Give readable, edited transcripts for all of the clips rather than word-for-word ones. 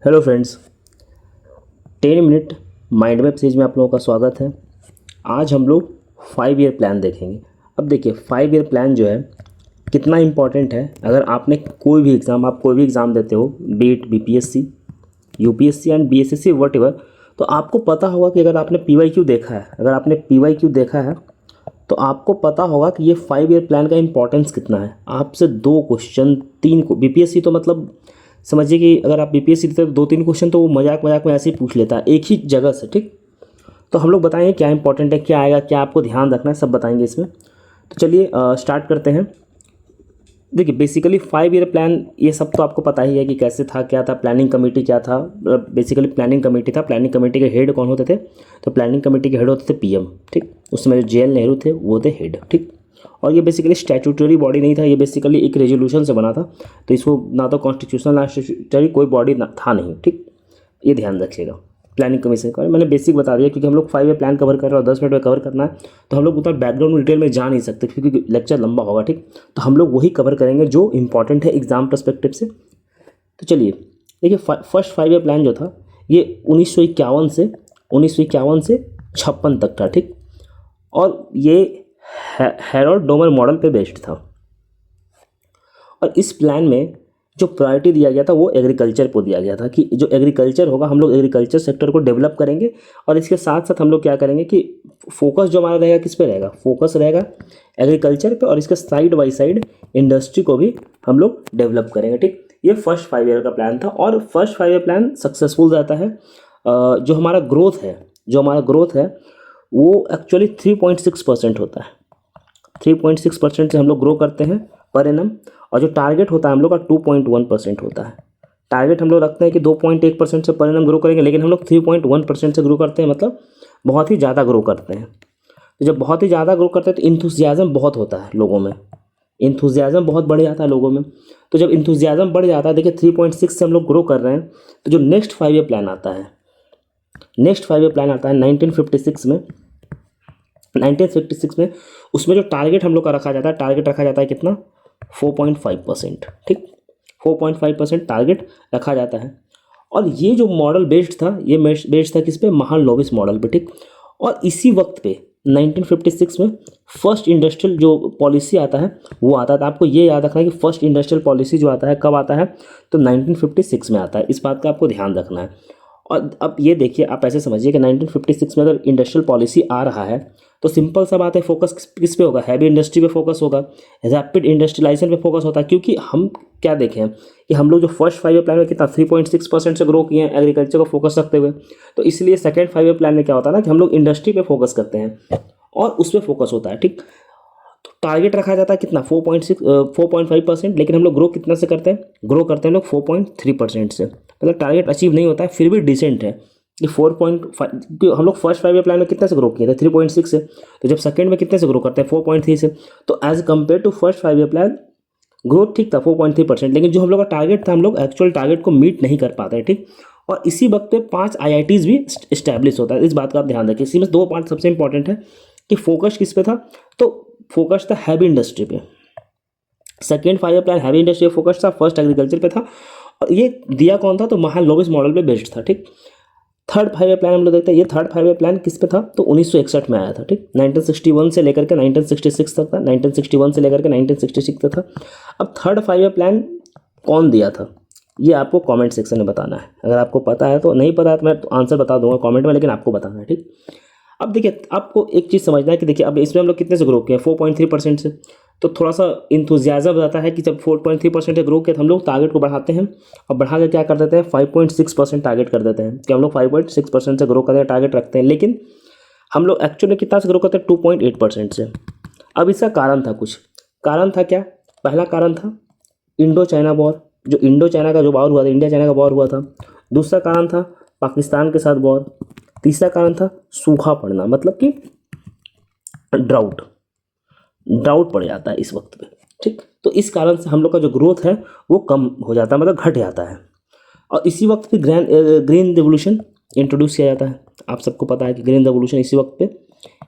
Hello friends, 10 minute mind map series में आप लोगों का स्वागत है। आज हम लोग 5 ईयर प्लान देखेंगे। अब देखिए 5 ईयर प्लान जो है कितना इम्पोर्टेंट है। अगर आपने आप कोई भी एग्ज़ाम देते हो, बीट BPSC, UPSC and BSSC whatever, तो आपको पता होगा कि अगर आपने पीवाईक्यू देखा है तो आपको पता होगा कि ये 5 ईयर प्लान का इंपॉर्टेंस कितना है। आपसे 2 क्वेश्चन 3 को बीपीएससी तो मतलब समझिए कि अगर आप बीपीएससी देते हो तो 2-3 क्वेश्चन तो वो मजाक मजाक में ऐसे ही पूछ लेता है एक ही जगह से। ठीक, तो हम लोग बताएंगे क्या इंपॉर्टेंट है, क्या आएगा, क्या आपको ध्यान रखना है, सब बताएंगे इसमें। तो चलिए स्टार्ट करते हैं। देखिए बेसिकली 5 ईयर प्लान ये सब तो आपको पता ही है कि कैसे था, क्या था, प्लानिंग कमेटी क्या था। बेसिकली प्लानिंग कमेटी था। प्लानिंग कमेटी के हेड कौन होते थे? तो प्लानिंग कमेटी के हेड होते थे पीएम। ठीक, उसमें जो जेएल नेहरू थे वो थे हेड। ठीक, और ये बेसिकली स्टैट्यूटरी बॉडी नहीं था, ये बेसिकली एक रेजोल्यूशन से बना था। तो इसको ना तो कॉन्स्टिट्यूशनल ना स्टैट्यूटरी कोई बॉडी था नहीं। ठीक, ये ध्यान रखिएगा। प्लानिंग कमीशन का मैंने बेसिक बता दिया क्योंकि हम लोग 5 ईयर प्लान कवर कर रहे हैं और 10 मिनट में कवर करना है, तो हम लोग उतना बैकग्राउंड में डिटेल में जा नहीं सकते क्योंकि लेक्चर लंबा होगा। ठीक, तो हम लोग वही कवर करेंगे जो इंपॉर्टेंट है एग्जाम पर्सपेक्टिव से। तो चलिए देखिए, फर्स्ट 5 ईयर प्लान जो था ये 1951 से 56 तक था। ठीक, और ये हैरोल्ड डोमर मॉडल पे बेस्ड था। और इस प्लान में जो प्रायोरिटी दिया गया था वो एग्रीकल्चर को दिया गया था कि जो एग्रीकल्चर होगा, हम लोग एग्रीकल्चर सेक्टर को डेवलप करेंगे। और इसके साथ साथ हम लोग क्या करेंगे कि फोकस जो हमारा रहेगा किस पे रहेगा? फोकस रहेगा एग्रीकल्चर पे, और इसके साइड बाय साइड इंडस्ट्री को भी हम लोग डेवलप करेंगे। ठीक, ये फर्स्ट 5 ईयर का प्लान था और फर्स्ट 5 ईयर प्लान सक्सेसफुल जाता है। जो हमारा ग्रोथ है वो एक्चुअली 3.6% होता है। 3.6% से हम लोग ग्रो करते हैं पर एनम। और जो टारगेट होता है हम लोग का 2.1% होता है। टारगेट हम लोग रखते हैं कि 2.1% से पर एनम ग्रो करेंगे, लेकिन हम लोग 3.1% से ग्रो करते हैं, मतलब बहुत ही ज़्यादा ग्रो करते हैं। तो जब बहुत ही ज़्यादा ग्रो करते हैं तो इंथुजियाज़म बहुत होता है लोगों में, इंथुजियाज़म बहुत बढ़ जाता है लोगों में। तो जब इंथुजियाज़म बढ़ जाता है, देखिए 3.6 से हम लोग ग्रो कर रहे हैं, तो जो नेक्स्ट 5 ईयर प्लान आता है 1956 में, उसमें जो टारगेट हम लोग का रखा जाता है कितना? 4.5%। ठीक, 4.5% टारगेट रखा जाता है। और ये जो मॉडल बेस्ड था, ये बेस्ड था किस पे? महालनोबिस मॉडल पे। ठीक, और इसी वक्त पे 1956 में फर्स्ट इंडस्ट्रियल जो पॉलिसी आता है वो आता था। आपको ये याद रखना है कि फर्स्ट इंडस्ट्रियल पॉलिसी जो आता है कब आता है? तो 1956 में आता है। इस बात का आपको ध्यान रखना है। और अब ये देखिए, आप ऐसे समझिए कि 1956 में अगर इंडस्ट्रियल पॉलिसी आ रहा है तो सिंपल सा बात है, फोकस किस पे होगा? हैवी इंडस्ट्री पे फोकस होगा, रैपिड इंडस्ट्रियलाइजेशन पे फोकस होता है। क्योंकि हम क्या देखें हैं कि हम लोग जो फर्स्ट 5 ईयर प्लान में कितना 3.6% से ग्रो किए हैं एग्रीकल्चर को फोकस रखते हुए, तो इसलिए सेकेंड 5 ईयर प्लान में क्या होता है ना कि हम लोग इंडस्ट्री पे फोकस करते हैं और उस पर फोकस होता है। ठीक, तो टारगेट रखा जाता है कितना? 4.5%, लेकिन हम लोग ग्रो कितना से करते हैं? ग्रो करते हैं लोग 4.3% से। मतलब टारगेट अचीव नहीं होता है, फिर भी डिसेंट है कि 4.5। हम लोग फर्स्ट 5 ईयर प्लान में कितने से ग्रो किए थे? 3.6 से। तो जब सेकंड में कितने से ग्रो करते हैं? 4.3 से। तो as compare to first 5 year plan growth ठीक था 4.3%, लेकिन जो हम लोग का टारगेट था हम लोग एक्चुअल टारगेट को मीट नहीं कर पाते। ठीक, और इसी वक्त पे 5 IITs भी इस्टेब्लिश होता है। इस बात का आप ध्यान रखिए। इसी में 2 पार्ट सबसे इंपॉर्टेंट है कि फोकस किस पे था? तो फोकस था हैवी इंडस्ट्री पे। Second 5 year plan heavy industry पे फोकस था, फर्स्ट एग्रीकल्चर पे था। और ये दिया कौन था? तो महालनोबिस मॉडल पे बेस्ड था। ठीक, थर्ड 5 ईयर प्लान हम लोग देखते हैं। ये थर्ड 5 ईयर प्लान किस पे था? तो 1961 में आया था। ठीक, 1961 से लेकर के 1966 तक था। 1961 से लेकर के 1966 तक था। अब थर्ड 5 ईयर प्लान कौन दिया था ये आपको कमेंट सेक्शन में बताना है। अगर आपको पता है तो, नहीं पता है तो मैं आंसर बता दूंगा कमेंट में, लेकिन आपको बताना है। ठीक, अब देखिए आपको एक चीज़ समझना है कि देखिए अब इसमें हम लोग कितने से ग्रो किए? 4.3% से। तो थोड़ा सा इंथुजियाज़म रहता है कि जब 4.3% से ग्रो किया तो हम लोग टारगेट को बढ़ाते हैं और बढ़ा के क्या कर देते हैं? 5.6% टारगेट कर देते हैं कि हम लोग 5.6% से ग्रो करने का टारगेट रखते हैं, लेकिन हम लोग एक्चुअली कितना से ग्रो करते हैं? 2.8% से। अब इसका कारण था कुछ। कारण था क्या? पहला कारण था इंडो चाइना वॉर, जो इंडो चाइना का जो वॉर हुआ था, इंडिया चाइना का वॉर हुआ था। दूसरा कारण था पाकिस्तान के साथ वॉर। तीसरा कारण था सूखा पड़ना, मतलब कि ड्राउट पड़ जाता है इस वक्त पे। ठीक, तो इस कारण से हम लोग का जो ग्रोथ है वो कम हो जाता है, मतलब घट जाता है। और इसी वक्त पे ग्रीन रेवोल्यूशन इंट्रोड्यूस किया जाता है। आप सबको पता है कि ग्रीन रेवोल्यूशन इसी वक्त पे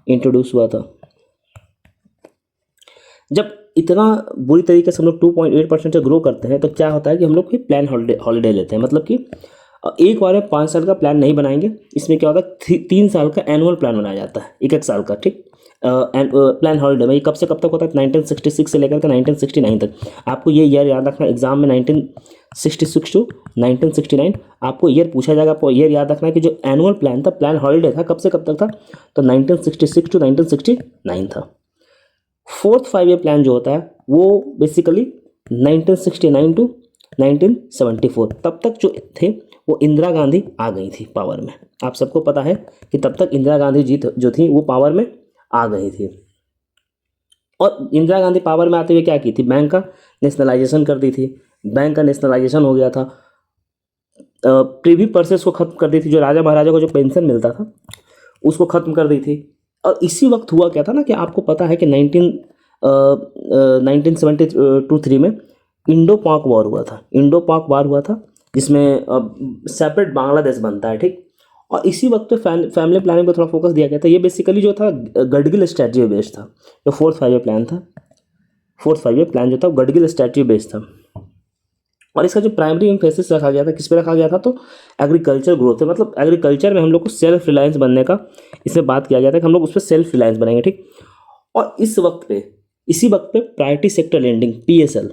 इंट्रोड्यूस हुआ था। जब इतना बुरी तरीके से हम लोग 2.8% से ग्रो करते हैं तो क्या होता है कि हम लोग प्लान हॉलीडे लेते हैं। मतलब कि एक बार में 5 साल का प्लान नहीं बनाएंगे, इसमें क्या होता है 3 साल का एनुअल प्लान बनाया जाता है, एक साल का, ठीक। प्लान हॉलीडे में ये कब से कब तक होता है, 1966 से लेकर के 1969 तक। आपको ये ईयर याद रखना, एग्जाम में 1966 टू 1969 आपको ईयर पूछा जाएगा। आपको ईयर याद रखना है कि जो एनुअल प्लान था, प्लान हॉलीडे था, कब से कब तक था, तो 1966 टू 1969 था। 4th 5 ईयर प्लान जो होता है वो बेसिकली 1969 टू 1974 तब तक जो थे वो इंदिरा गांधी आ गई थी पावर में। आप सबको पता है कि तब तक इंदिरा गांधी जी जो थी वो पावर में आ गई थी। और इंदिरा गांधी पावर में आते हुए क्या की थी, बैंक का नेशनलाइजेशन कर दी थी। बैंक का नेशनलाइजेशन हो गया था। प्रीवी पर्सेस को खत्म कर दी थी, जो राजा महाराजा को जो पेंशन मिलता था उसको खत्म कर दी थी। और इसी वक्त हुआ क्या था ना कि आपको पता है कि 1972-3 में इंडो पाक वॉर हुआ था। इंडो पाक वॉर हुआ था जिसमें सेपरेट बांग्लादेश बनता है, ठीक। और इसी वक्त पे फैमिली प्लानिंग पर थोड़ा फोकस दिया गया था। ये बेसिकली जो था गडगिल स्ट्रेटजी बेस्ड था। जो 4th 5 ईयर प्लान था, 4th 5 ईयर प्लान जो था गडगिल स्ट्रेटजी बेस्ड था। और इसका जो प्राइमरी एम्फेसिस रखा गया था, किस पे रखा गया था, तो एग्रीकल्चर ग्रोथ है। मतलब एग्रीकल्चर में हम लोग को सेल्फ रिलायंस बनने का इसमें बात किया गया था कि हम लोग उस पर सेल्फ रिलायंस बनेंगे, ठीक। और इसी वक्त पे priority sector lending PSL,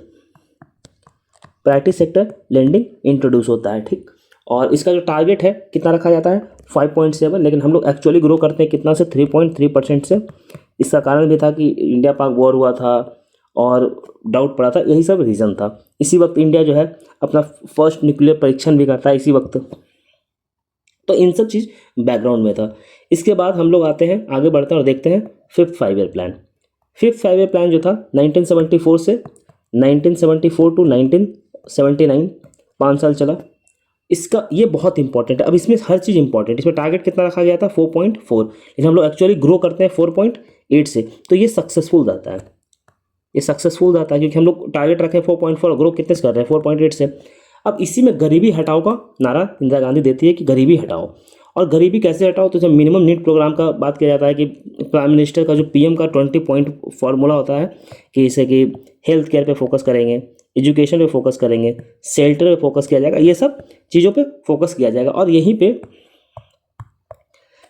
priority sector lending introduce होता है, ठीक। और इसका जो टारगेट है कितना रखा जाता है 5.7, लेकिन हम लोग एक्चुअली ग्रो करते हैं कितना से 3.3% से। इसका कारण भी था कि इंडिया पाक वॉर हुआ था और डाउट पड़ा था, यही सब रीज़न था। इसी वक्त इंडिया जो है अपना फर्स्ट न्यूक्लियर परीक्षण भी करता है इसी वक्त। तो इन सब चीज़ बैकग्राउंड में था। इसके बाद हम लोग आते हैं, आगे बढ़ते हैं और देखते हैं 5th 5 year plan. 5th 5 year plan जो था 1974 से 1974 टू 1979 5 साल चला। इसका ये बहुत इंपॉर्टेंट है। अब इसमें हर चीज़ इंपॉर्टेंट। इसमें टारगेट कितना रखा गया था 4.4, लेकिन हम लोग एक्चुअली ग्रो करते हैं 4.8 से। तो ये सक्सेसफुल रहता है, ये सक्सेसफुल रहता है क्योंकि हम लोग टारगेट रखे 4.4, ग्रो कितने से कर रहे हैं 4.8 से। अब इसी में गरीबी हटाओ का नारा इंदिरा गांधी देती है कि गरीबी हटाओ। और गरीबी कैसे हटाओ, तो जब मिनिमम नीड प्रोग्राम का बात किया जाता है कि प्राइम मिनिस्टर का जो PM का 20 पॉइंट फार्मूला होता है कि जैसे कि हेल्थ केयर पे फोकस करेंगे, एजुकेशन पे फोकस करेंगे, शेल्टर पे फोकस किया जाएगा, ये सब चीज़ों पे फोकस किया जाएगा। और यहीं पे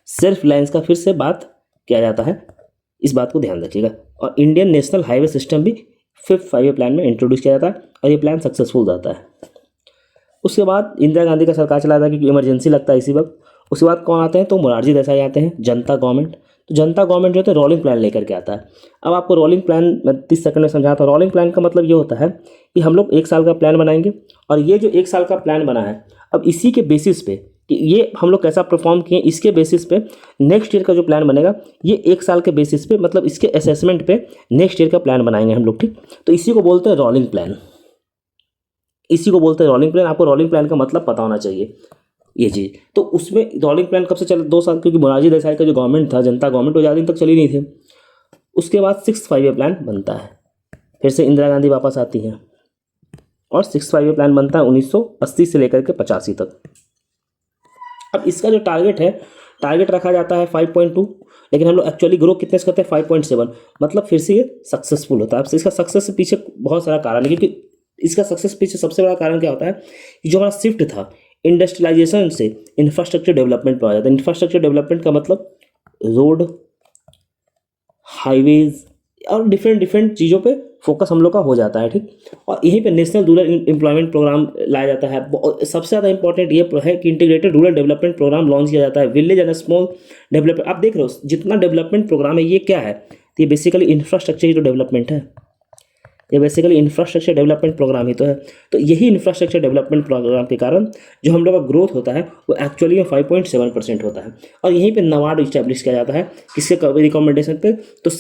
सेल्फ रिलायंस का फिर से बात किया जाता है, इस बात को ध्यान रखिएगा। और इंडियन नेशनल हाईवे सिस्टम भी 5th 5 ईयर प्लान में इंट्रोड्यूस किया जाता है और ये प्लान सक्सेसफुल रहता है। उसके बाद इंदिरा गांधी का सरकार चला था क्योंकि इमरजेंसी लगता है इसी वक्त। उसके बाद कौन आते हैं, तो मोरारजी देसाई आते हैं, जनता गवर्नमेंट। तो जनता गवर्नमेंट जो है रोलिंग प्लान लेकर के आता है। अब आपको रोलिंग प्लान मैं 30 सेकंड में समझाता हूँ। रोलिंग प्लान का मतलब ये होता है कि हम लोग 1 साल का प्लान बनाएंगे और ये जो 1 साल का प्लान बना है, अब इसी के बेसिस पे कि ये हम लोग कैसा परफॉर्म किए, इसके बेसिस पे नेक्स्ट ईयर का जो प्लान बनेगा ये 1 साल के बेसिस पे, मतलब इसके असेसमेंट पे नेक्स्ट ईयर का प्लान बनाएंगे हम लोग, ठीक। तो इसी को बोलते हैं रोलिंग प्लान, इसी को बोलते हैं रोलिंग प्लान। आपको रोलिंग प्लान का मतलब पता होना चाहिए ये चीज़। तो उसमें रोलिंग प्लान कब से चला, 2 साल, क्योंकि मोरारजी देसाई का जो गवर्नमेंट था, जनता गवर्नमेंट, वो ज़्यादा दिन तक चली नहीं थी। उसके बाद 6th 5 ईयर प्लान बनता है, फिर से इंदिरा गांधी वापस आती हैं और 6th 5 ईयर प्लान बनता है 1980 से लेकर के 85 तक। अब इसका जो टारगेट है, टारगेट रखा जाता है 5.2, लेकिन हम लोग एक्चुअली ग्रो कितने से करते हैं 5.7, मतलब फिर से ये सक्सेसफुल होता है। अब इसका सक्सेस के पीछे बहुत सारा कारण है, क्योंकि इसका सक्सेस पीछे सबसे बड़ा कारण क्या होता है कि जो हमारा शिफ्ट था इंडस्ट्रियलाइजेशन से इंफ्रास्ट्रक्चर डेवलपमेंट पर आ जाता है। इंफ्रास्ट्रक्चर डेवलपमेंट का मतलब रोड, हाईवेज और डिफरेंट चीज़ों पे फोकस हम लोग का हो जाता है, ठीक। और यहीं पे नेशनल रूरल एम्प्लॉयमेंट प्रोग्राम लाया जाता है। सबसे ज़्यादा इंपॉर्टेंट ये है कि integrated rural development programme launch किया जाता है। विलेज एंड स्मॉल डेवलपमेंट, आप देख रहे हो जितना डेवलपमेंट प्रोग्राम है ये क्या है, तो ये बेसिकली इंफ्रास्ट्रक्चर ही तो डेवलपमेंट है, ये बेसिकली इंफ्रास्ट्रक्चर डेवलपमेंट प्रोग्राम ही तो है। तो यही इंफ्रास्ट्रक्चर डेवलपमेंट प्रोग्राम के कारण जो हम लोग का ग्रोथ होता है वो एक्चुअली में 5.7% होता है। और यहीं पे नवाड इस्टेब्लिश किया जाता है, किसके रिकमेंडेशन पे, तो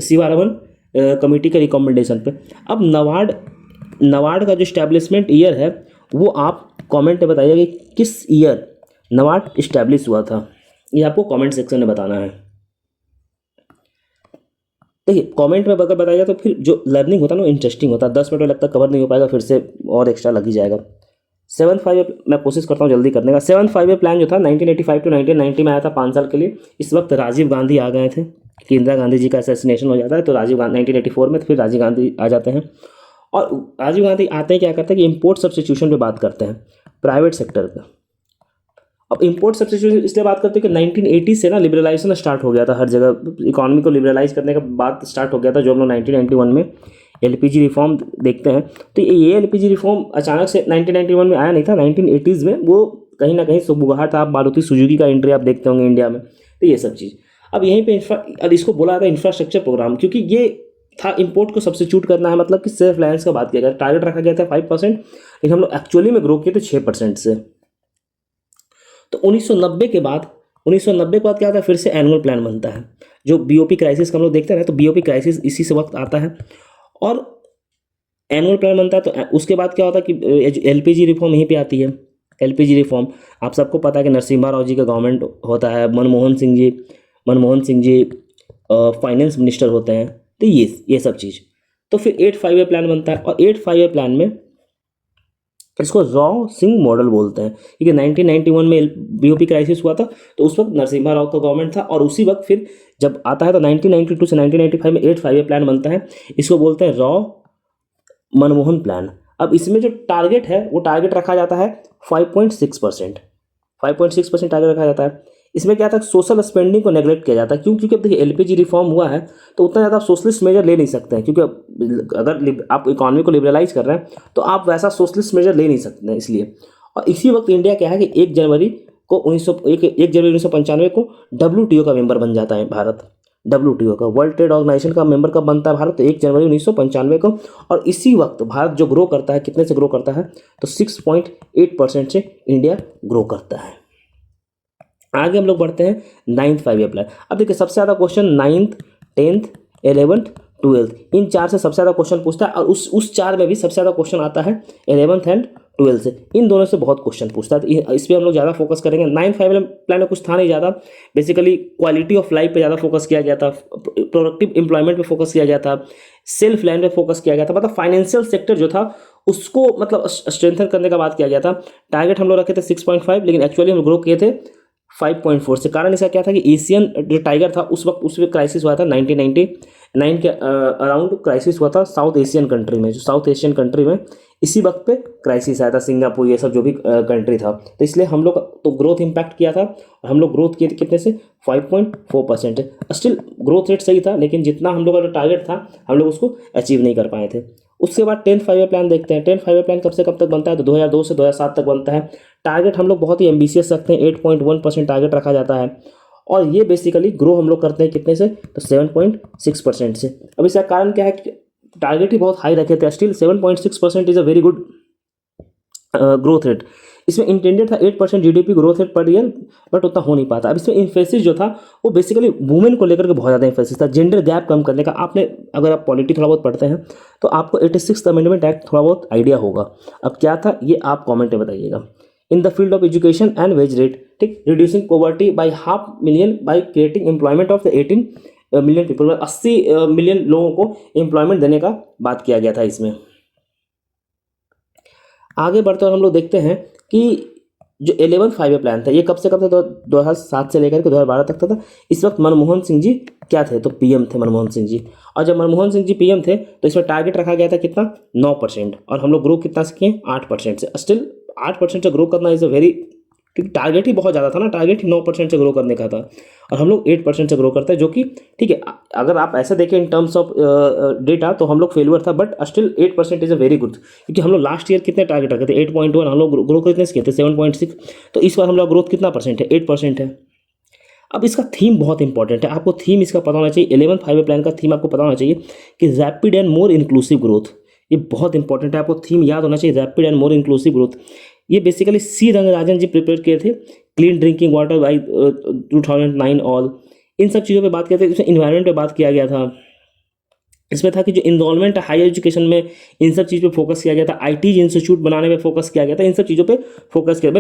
शिवारमन कमेटी के रिकमेंडेशन पे। अब नवाड का जो इस्टेब्लिशमेंट ईयर है वो आप कमेंट में बताइएगा कि किस ईयर नवाड इस्टेब्लिश हुआ था, ये आपको कमेंट सेक्शन में बताना है। देखिए कमेंट में अगर बताइएगा तो फिर जो लर्निंग होता है ना इंटरेस्टिंग होता है। 10 मिनट में लगता कवर नहीं हो पाएगा, फिर से और एक्स्ट्रा लग ही जाएगा। 7th 5 ईयर मैं कोशिश करता हूँ जल्दी करने का। 7th 5 ईयर प्लान जो था 1985 टू 1990 में आया था 5 साल के लिए। इस वक्त राजीव गांधी आ गए थे कि इंदिरा गांधी जी का असैसिनेशन हो जाता है, तो राजीव गांधी 1984 में, तो फिर राजीव गांधी आ जाते हैं। और राजीव गांधी आते हैं क्या करते हैं कि इम्पोर्ट सब्स्टिट्यूशन पे बात करते हैं। प्राइवेट सेक्टर का। अब इंपोर्ट सब्स्टिट्यूशन इसलिए बात करते हैं कि 1980 से ना लिबरलाइजेशन स्टार्ट हो गया था हर जगह, इकोनॉमी को लिबरलाइज करने का बात स्टार्ट हो गया था, जो हम लोग 1991 में एलपीजी रिफॉर्म देखते हैं। तो ये एलपीजी रिफॉर्म अचानक से 1991 में आया नहीं था, 1980s में वो कहीं ना कहीं सुबुगाहट था। आप मारुति सुजुकी का एंट्री आप देखते होंगे इंडिया में, तो ये सब चीज़। अब यहीं पे अब इसको बोला जाता है इंफ्रास्ट्रक्चर प्रोग्राम, क्योंकि ये था इंपोर्ट को सब्स्टिट्यूट करना है, मतलब कि सेल्फ रिलायंस का बात किया गया, टारगेट रखा गया था 5%, लेकिन हम लोग एक्चुअली में ग्रो किए थे 6% से। तो 1990 के बाद क्या होता है, फिर से एनुअल प्लान बनता है। जो बीओपी क्राइसिस का हम लोग देखते हैं ना, तो बीओपी क्राइसिस इसी से वक्त आता है और एनुअल प्लान बनता है। तो उसके बाद क्या होता है कि एलपीजी रिफॉर्म यहीं पे आती है। एलपीजी रिफॉर्म आप सबको पता है कि नरसिम्हा राव जी का गवर्नमेंट होता है, मनमोहन सिंह जी फाइनेंस मिनिस्टर होते हैं। तो ये सब चीज़। तो फिर 8-5 प्लान बनता है और 8-5 प्लान में इसको राव सिंह मॉडल बोलते हैं, क्योंकि 1991 में बीओपी क्राइसिस हुआ था, तो उस वक्त नरसिम्हा राव का गवर्नमेंट था और उसी वक्त फिर जब आता है तो 1992 से 1995 में 8-5 प्लान बनता है। इसको बोलते हैं राव मनमोहन प्लान। अब इसमें जो टारगेट है वो टारगेट रखा जाता है 5.6%। 5.6% टारगेट रखा जाता है। इसमें क्या था, सोशल स्पेंडिंग को नेगलेक्ट किया जाता है। क्यों? क्योंकि अब देखिए एलपीजी रिफॉर्म हुआ है तो उतना ज़्यादा आप सोशलिस्ट मेजर ले नहीं सकते हैं, क्योंकि अगर आप इकोनॉमी को लिबरलाइज कर रहे हैं तो आप वैसा सोशलिस्ट मेजर ले नहीं सकते हैं, इसलिए। और इसी वक्त इंडिया क्या है कि 1 जनवरी 1995 को WTO का मेंबर बन जाता है भारत। WTO का, वर्ल्ड ट्रेड ऑर्गेनाइजेशन का मेंबर कब बनता है भारत? 1 जनवरी 1995 को। और इसी वक्त भारत जो ग्रो करता है, कितने से ग्रो करता है? तो 6.8% से इंडिया ग्रो करता है। आगे हम लोग बढ़ते हैं 9th 5 प्लान। अब देखिए सबसे ज़्यादा question 9th, 10th, 11th, 12th इन 4 से सबसे ज़्यादा क्वेश्चन पूछता है, और उस 4 में भी सबसे ज़्यादा क्वेश्चन आता है 11th एंड 12th से। इन दोनों से बहुत क्वेश्चन पूछता है, तो इस पर हम लोग ज़्यादा फोकस करेंगे। 9th 5 प्लान में कुछ था नहीं ज़्यादा, बेसिकली क्वालिटी ऑफ लाइफ पे ज़्यादा फोकस किया गया था, प्रोडक्टिव एम्प्लॉयमेंट पे फोकस किया गया था, सेल्फ लैंड पे फोकस किया गया था, मतलब फाइनेंशियल सेक्टर जो था उसको मतलब स्ट्रेंथन करने का बात किया गया था। टारगेट हम लोग रखे थे 6.5, लेकिन एक्चुअली हम ग्रो किए थे 5.4 से। कारण इसका क्या था कि एशियन जो टाइगर था उस वक्त क्राइसिस हुआ था 1999 के अराउंड क्राइसिस हुआ था साउथ एशियन कंट्री में, जो साउथ एशियन कंट्री में इसी वक्त पे क्राइसिस आया था, सिंगापुर ये सब जो भी कंट्री था। तो इसलिए हम लोग तो ग्रोथ इम्पैक्ट किया था और हम लोग ग्रोथ किए थे कितने से 5.4%। स्टिल ग्रोथ रेट सही था, लेकिन जितना हम लोग का जो टारगेट था हम लोग उसको अचीव नहीं कर पाए थे। उसके बाद 10th 5 प्लान देखते हैं। 10th 5 प्लान कब से कब तक बनता है? तो 2002 से 2007 तक बनता है। टारगेट हम लोग बहुत ही एम्बिशियस रखते हैं, 8.1% टारगेट रखा जाता है और ये बेसिकली ग्रो हम लोग करते हैं कितने से? तो 7.6% से। अब इसका कारण क्या है कि टारगेट ही बहुत हाई रखे थे, still 7.6% is a very good growth rate. इसमें इंटेंडेड था 8% GDP growth rate per year, but उतना हो नहीं पाता। अब इसमें इन्फेसिस जो था वो बेसिकली वुमेन को लेकर के बहुत ज़्यादा इन्फेसिस था, जेंडर गैप कम करने का। आपने अगर आप पॉलिटी थोड़ा बहुत पढ़ते हैं तो आपको 86th अमेंडमेंट एक्ट थोड़ा बहुत आइडिया होगा। अब क्या था ये आप कॉमेंट में बताइएगा। In the field of education and wage rate, ठीक, reducing poverty by 500,000 by creating employment of the 18 million people, 80 million लोगों को एम्प्लॉयमेंट देने का बात किया गया था इसमें। आगे बढ़ते हुए हम लोग देखते हैं कि जो 11th 5 प्लान था ये कब से कब था? तो 2007 से लेकर के 2012 तक था। इस वक्त मनमोहन सिंह जी क्या थे? तो पीएम थे मनमोहन सिंह जी। और जब मनमोहन सिंह जी पीएम थे तो इसमें टारगेट रखा गया था कितना? 9%, और हम लोग ग्रो कितना से किए? 8% से। स्टिल 8% से ग्रो करना इज़ अ वेरी, क्योंकि टारगेट ही बहुत ज़्यादा था ना, टारगेट ही 9% से ग्रो करने का था और हम लोग 8% से ग्रो करते हैं, जो कि ठीक है। अगर आप ऐसे देखें इन टर्म्स ऑफ डेटा तो हम लोग फेलियर था, but still 8% is a very good, क्योंकि हम लोग लास्ट ईयर कितने टारगेट रखे थे? 8.1, हम लोग ग्रो कितने से किए थे? 7.6। तो इस बार हम लोग ग्रोथ कितना परसेंट है? 8% है। अब इसका थीम बहुत इंपॉर्टेंट है, आपको थीम इसका पता होना चाहिए। 11th 5 प्लान का थीम आपको पता होना चाहिए कि rapid and more inclusive growth. ये बहुत इंपॉर्टेंट है, आपको थीम याद होना चाहिए, rapid and more inclusive growth. ये basically C Rangarajan ji prepare किए थे, clean drinking water by 2009 all, इन सब चीज़ों पे बात किया था। इसमें इन्वायरमेंट पे बात किया गया था, इसमें था कि जो इन्वॉल्वमेंट है हायर एजुकेशन में, इन सब चीज़ पे फोकस किया गया था। आईटी इंस्टीट्यूट बनाने में फोकस किया गया था, इन सब चीज़ों पे फोकस किया।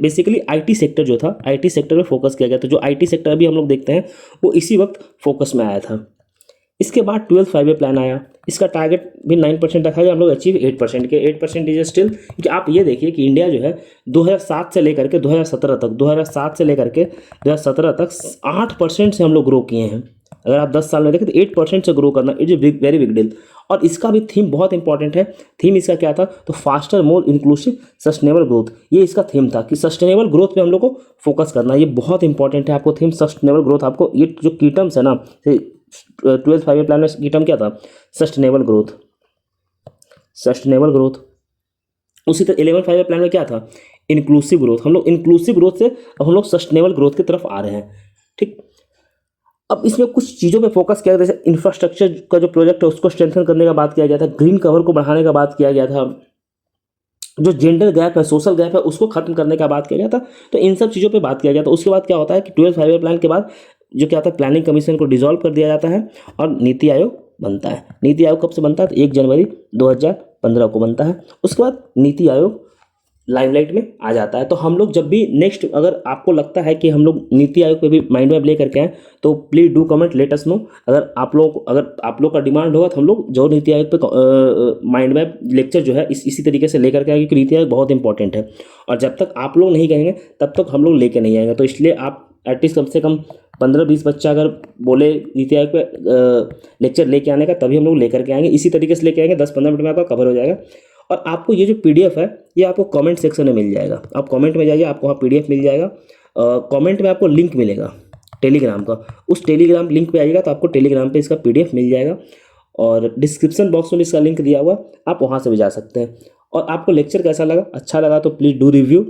बेसिकली आईटी सेक्टर जो था, आईटी सेक्टर पे फोकस किया गया था। जो आईटी सेक्टर अभी हम लोग देखते हैं वो इसी वक्त फोकस में आया था। इसके बाद 12th 5 प्लान आया, इसका टारगेट भी 9% रखा गया, हम लोग अचीव 8% के। 8% इज स्टिल, क्योंकि आप ये देखिए कि इंडिया जो है 2007 से लेकर के 2017 तक 8% से हम लोग ग्रो किए हैं। अगर आप 10 साल में देखें तो 8% से ग्रो करना is a very big deal. और इसका भी थीम बहुत इंपॉर्टेंट है। थीम इसका क्या था, तो faster more inclusive sustainable growth, ये इसका थीम था कि सस्टेनेबल ग्रोथ पे हम लोग को फोकस करना है। ये बहुत इंपॉर्टेंट है आपको थीम, सस्टेनेबल ग्रोथ। आपको ये जो की टर्म्स है ना, 12th 5 ईयर प्लान में की टर्म क्या था, सस्टेनेबल ग्रोथ, सस्टेनेबल ग्रोथ। उसी तरह 11 5 ईयर प्लान में क्या था, इंक्लूसिव ग्रोथ। हम लोग इंक्लूसिव ग्रोथ से अब हम लोग सस्टेनेबल ग्रोथ की तरफ आ रहे हैं, ठीक। अब इसमें कुछ चीज़ों पे फोकस किया गया, जैसे इंफ्रास्ट्रक्चर का जो प्रोजेक्ट है उसको स्ट्रेंथन करने का बात किया गया था, ग्रीन कवर को बढ़ाने का बात किया गया था, जो जेंडर गैप है, सोशल गैप है, उसको खत्म करने का बात किया गया था। तो इन सब चीज़ों पे बात किया गया था। उसके बाद क्या होता है कि 12th 5 ईयर प्लान के बाद जो क्या होता है, प्लानिंग कमीशन को डिसॉल्व कर दिया जाता है और नीति आयोग बनता है। नीति आयोग कब से बनता है, तो 1 जनवरी 2015 को बनता है। उसके बाद नीति आयोग लाइमलाइट में आ जाता है। तो हम लोग जब भी नेक्स्ट, अगर आपको लगता है कि हम लोग नीति आयोग पे भी माइंड मैप ले करके आए, तो please do comment, let us know. अगर आप लोग का डिमांड होगा तो हम लोग जो नीति आयोग पे माइंड मैप लेक्चर जो है इसी तरीके से लेकर के आएंगे, क्योंकि नीति आयोग बहुत इंपॉर्टेंट है। और जब तक आप लोग नहीं कहेंगे तब तक हम लोग लेके नहीं आएंगे। तो इसलिए आप एटलीस्ट कम से कम 15-20 बच्चा अगर बोले नीति आयोग पे लेक्चर लेके आने का, तभी हम लोग लेकर के आएंगे। इसी तरीके से लेके आएंगे, 10-15 मिनट में आपका कवर हो जाएगा। और आपको ये जो पीडीएफ है ये आपको कमेंट सेक्शन में मिल जाएगा। आप कमेंट में जाइए, आपको वहाँ पीडीएफ मिल जाएगा। कमेंट में आपको लिंक मिलेगा टेलीग्राम का, उस टेलीग्राम लिंक पे आइएगा तो आपको टेलीग्राम पे इसका पीडीएफ मिल जाएगा। और डिस्क्रिप्शन बॉक्स में इसका लिंक दिया हुआ, आप वहाँ से भी जा सकते हैं। और आपको लेक्चर कैसा लगा, अच्छा लगा तो प्लीज़ डू रिव्यू।